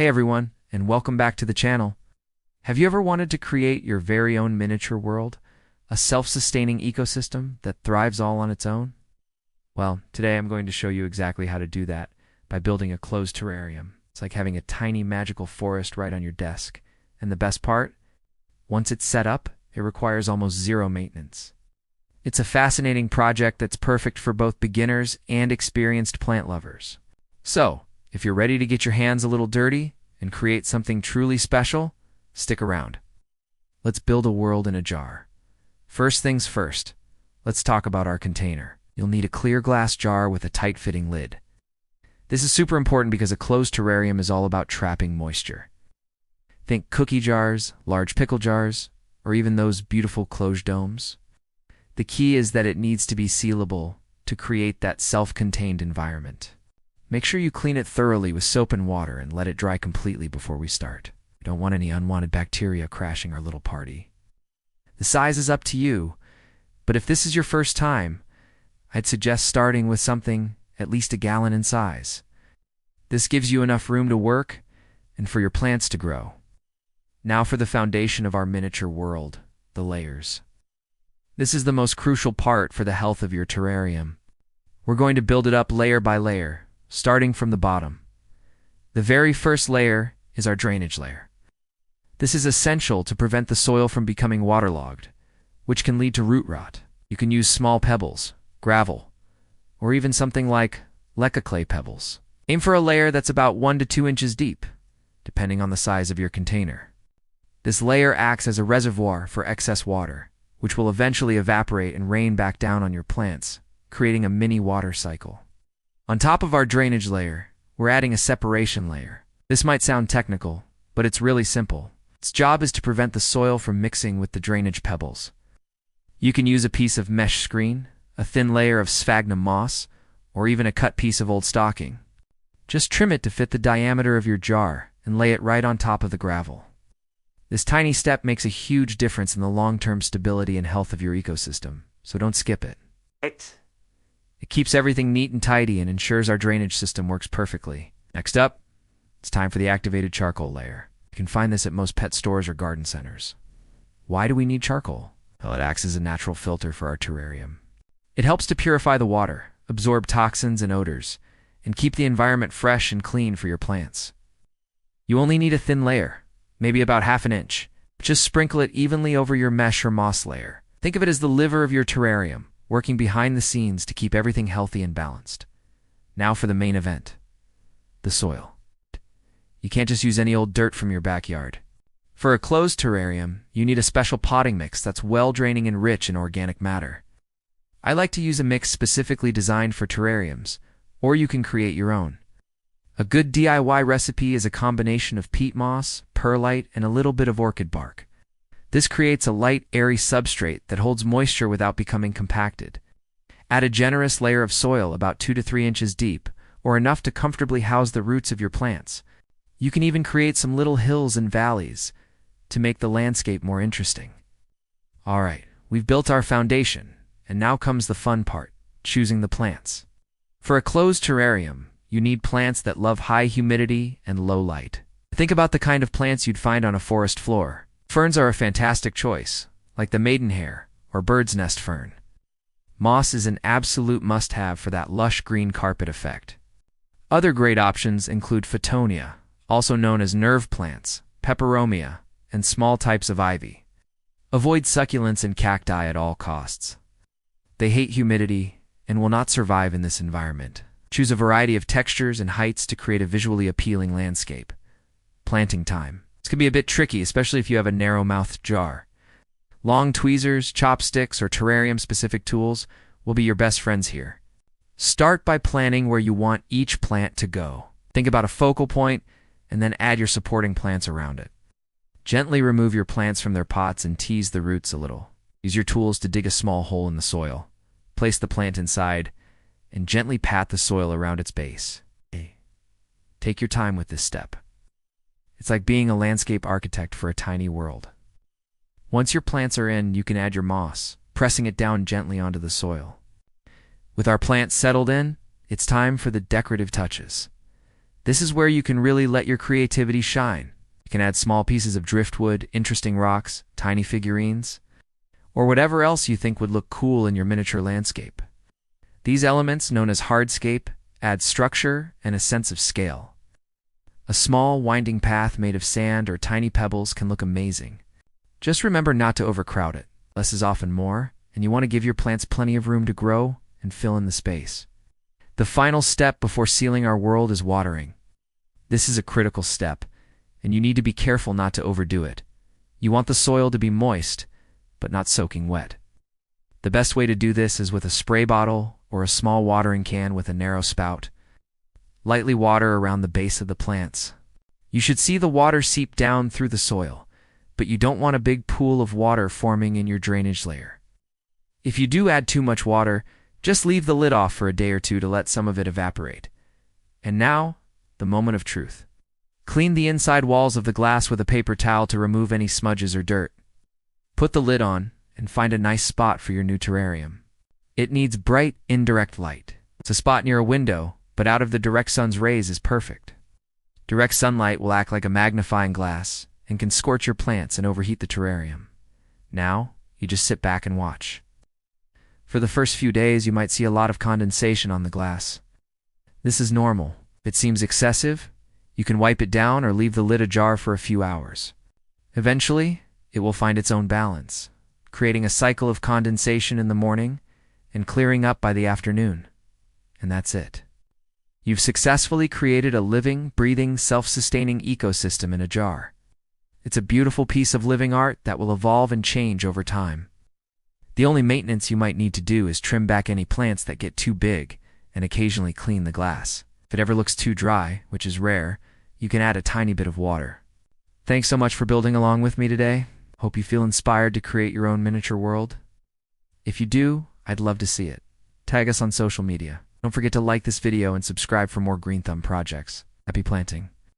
Hey everyone, and welcome back to the channel. Have you ever wanted to create your very own miniature world? A self-sustaining ecosystem that thrives all on its own? Well, today I'm going to show you exactly how to do that by building a closed terrarium. It's like having a tiny magical forest right on your desk. And the best part? Once it's set up, it requires almost zero maintenance. It's a fascinating project that's perfect for both beginners and experienced plant lovers. So, if you're ready to get your hands a little dirty and create something truly special, stick around. Let's build a world in a jar. First things first, let's talk about our container. You'll need a clear glass jar with a tight-fitting lid. This is super important because a closed terrarium is all about trapping moisture. Think cookie jars, large pickle jars, or even those beautiful closed domes. The key is that it needs to be sealable to create that self-contained environment. Make sure you clean it thoroughly with soap and water and let it dry completely before we start. We don't want any unwanted bacteria crashing our little party. The size is up to you, but if this is your first time, I'd suggest starting with something at least a gallon in size. This gives you enough room to work and for your plants to grow. Now for the foundation of our miniature world, the layers. This is the most crucial part for the health of your terrarium. We're going to build it up layer by layer, starting from the bottom. The very first layer is our drainage layer. This is essential to prevent the soil from becoming waterlogged, which can lead to root rot. You can use small pebbles, gravel, or even something like leca clay pebbles. Aim for a layer that's about 1 to 2 inches deep, depending on the size of your container. This layer acts as a reservoir for excess water, which will eventually evaporate and rain back down on your plants, creating a mini water cycle. On top of our drainage layer, we're adding a separation layer. This might sound technical, but it's really simple. Its job is to prevent the soil from mixing with the drainage pebbles. You can use a piece of mesh screen, a thin layer of sphagnum moss, or even a cut piece of old stocking. Just trim it to fit the diameter of your jar and lay it right on top of the gravel. This tiny step makes a huge difference in the long-term stability and health of your ecosystem, so don't skip it. It keeps everything neat and tidy and ensures our drainage system works perfectly. Next up, it's time for the activated charcoal layer. You can find this at most pet stores or garden centers. Why do we need charcoal? Well, it acts as a natural filter for our terrarium. It helps to purify the water, absorb toxins and odors, and keep the environment fresh and clean for your plants. You only need a thin layer, maybe about ½ an inch. Just sprinkle it evenly over your mesh or moss layer. Think of it as the liver of your terrarium, working behind the scenes to keep everything healthy and balanced. Now for the main event, the soil. You can't just use any old dirt from your backyard. For a closed terrarium, you need a special potting mix that's well-draining and rich in organic matter. I like to use a mix specifically designed for terrariums, or you can create your own. A good DIY recipe is a combination of peat moss, perlite, and a little bit of orchid bark. This creates a light, airy substrate that holds moisture without becoming compacted. Add a generous layer of soil about 2 to 3 inches deep, or enough to comfortably house the roots of your plants. You can even create some little hills and valleys to make the landscape more interesting. All right, we've built our foundation, and now comes the fun part, choosing the plants. For a closed terrarium, you need plants that love high humidity and low light. Think about the kind of plants you'd find on a forest floor. Ferns are a fantastic choice, like the maidenhair or bird's nest fern. Moss is an absolute must-have for that lush green carpet effect. Other great options include Photonia, also known as nerve plants, peperomia, and small types of ivy. Avoid succulents and cacti at all costs. They hate humidity and will not survive in this environment. Choose a variety of textures and heights to create a visually appealing landscape. Planting time. This can be a bit tricky, especially if you have a narrow-mouthed jar. Long tweezers, chopsticks, or terrarium-specific tools will be your best friends here. Start by planning where you want each plant to go. Think about a focal point, and then add your supporting plants around it. Gently remove your plants from their pots and tease the roots a little. Use your tools to dig a small hole in the soil. Place the plant inside, and gently pat the soil around its base. Take your time with this step. It's like being a landscape architect for a tiny world. Once your plants are in, you can add your moss, pressing it down gently onto the soil. With our plants settled in, it's time for the decorative touches. This is where you can really let your creativity shine. You can add small pieces of driftwood, interesting rocks, tiny figurines, or whatever else you think would look cool in your miniature landscape. These elements, known as hardscape, add structure and a sense of scale. A small, winding path made of sand or tiny pebbles can look amazing. Just remember not to overcrowd it. Less is often more, and you want to give your plants plenty of room to grow and fill in the space. The final step before sealing our world is watering. This is a critical step, and you need to be careful not to overdo it. You want the soil to be moist, but not soaking wet. The best way to do this is with a spray bottle or a small watering can with a narrow spout. Lightly water around the base of the plants. You should see the water seep down through the soil, but you don't want a big pool of water forming in your drainage layer. If you do add too much water, just leave the lid off for a day or two to let some of it evaporate. And now, the moment of truth. Clean the inside walls of the glass with a paper towel to remove any smudges or dirt. Put the lid on and find a nice spot for your new terrarium. It needs bright, indirect light. It's a spot near a window, but out of the direct sun's rays is perfect. Direct sunlight will act like a magnifying glass and can scorch your plants and overheat the terrarium. Now, you just sit back and watch. For the first few days, you might see a lot of condensation on the glass. This is normal. If it seems excessive, you can wipe it down or leave the lid ajar for a few hours. Eventually, it will find its own balance, creating a cycle of condensation in the morning and clearing up by the afternoon. And that's it. You've successfully created a living, breathing, self-sustaining ecosystem in a jar. It's a beautiful piece of living art that will evolve and change over time. The only maintenance you might need to do is trim back any plants that get too big and occasionally clean the glass. If it ever looks too dry, which is rare, you can add a tiny bit of water. Thanks so much for building along with me today. Hope you feel inspired to create your own miniature world. If you do, I'd love to see it. Tag us on social media. Don't forget to like this video and subscribe for more Green Thumb projects. Happy planting.